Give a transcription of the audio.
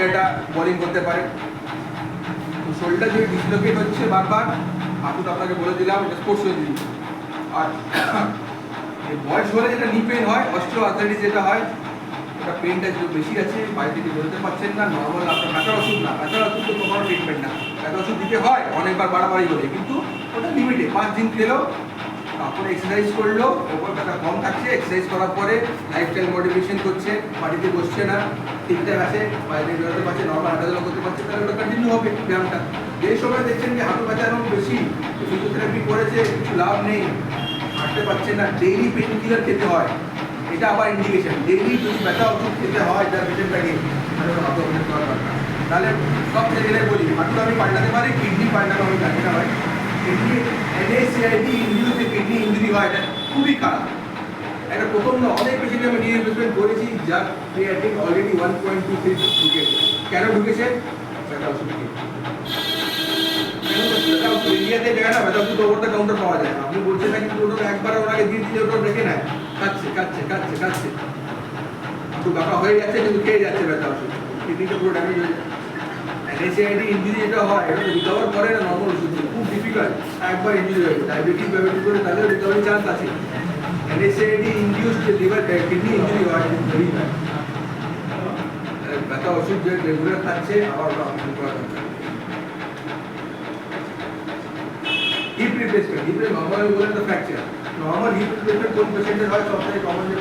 এটা বোলিং করতে পারে। তো শরীরটা যদি ডিসলোকেট হচ্ছে বারবার, হাঁটুটা আপনাকে বলে দিলাম এটা স্পোর্টস ইঞ্জুরি। আর বয়স হলে যেটা নি পেন হয়, অস্টিও আর্থ্রাইটিস যেটা হয়, ওটা পেনটা যেটা বেশি আছে, বাইরে থেকে বেরোতে পারছেন না, নর্মাল আপনার ব্যথার ওষুধ না, ব্যথার ওষুধ তো কোনো ট্রিটমেন্ট না, ব্যথার ওষুধ দিতে হয় অনেকবার বাড়াবাড়ি করে, কিন্তু ওটা লিমিটে 5 দিন খেলো, তারপরে এক্সারসাইজ করলো, ওপর ব্যথা কম থাকছে, এক্সারসাইজ করার পরে লাইফস্টাইল মডিফিকেশন করছে, বাড়িতে বসছে না, ঠিকঠাক আছে, বাইরে বেরোতে পারছে, নর্মাল হাঁটাচলা করতে পারছে, তাহলে ওটা কন্টিনিউ হবে ব্যায়ামটা। যে সময় দেখছেন যে হাঁটু ব্যথা এরকম বেশি, ফিজিওথেরাপি করেছে, কিছু লাভ নেই, হাঁটতে পারছে না, ডেইলি পেন কিলার খেতে হয়, এটা আবার ইন্ডিকেশন। ডেইলি যদি ব্যথা ওষুধ খেতে হয় যার পেশেন্টটাকে, তাহলে ওটা হাঁটু অপারেট করা দরকার। তাহলে সব থেকে বলি হাঁটু আমি পাল্টাতে পারি, কিডনি পাল্টানো আমি জানি না ভাই। Kidney NSAID injury, kidney injury হয়, এটা খুবই খারাপ। এটা প্রথম না, অনেক পেশেন্ট আমি নিয়ে রিপ্লেসমেন্ট করেছি যার ক্রিয়েটিন অলরেডি 1.23 ঢুকেছে। কেন ঢুকেছে? ব্যথা ওষুধ খেয়ে। ইন্ডিয়াতে দেখে না ব্যথা ওষুধ ওভার দ্য কাউন্টার পাওয়া যায়, আপনি বলছেন না, কিন্তু ওটা একবার ওনাকে দিয়ে দিলে ওটা রেখে নেয়, খাচ্ছে খাচ্ছে খাচ্ছে খাচ্ছে, একটু ব্যথা হয়ে যাচ্ছে কিন্তু খেয়ে যাচ্ছে ব্যথা ওষুধ, কিডনিটা পুরো ড্যামেজ হয়ে যায়। NSAID ইঞ্জুরি যেটা হয়, এটা রিকভার করে না নর্মাল ওষুধ, খুব ডিফিকাল্ট। একবার ইঞ্জুরি হয়ে যায়, ডায়াবেটিস করে তাহলে রিকভারি চান্স আছে। NSAID induced liver kidney injury হয়, ভেরি ব্যাড। ব্যথা ওষুধ যে রেগুলার খাচ্ছে, আবার ওটা অপারেশন করা দরকার। হিপ রিপ্লেসমেন্ট, হিপের নর্মাল বলেন তো ফ্র্যাকচার, নর্মাল হিপ রিপ্লেসমেন্ট কোন পেশেন্টের হয়? সবথেকে কমন যে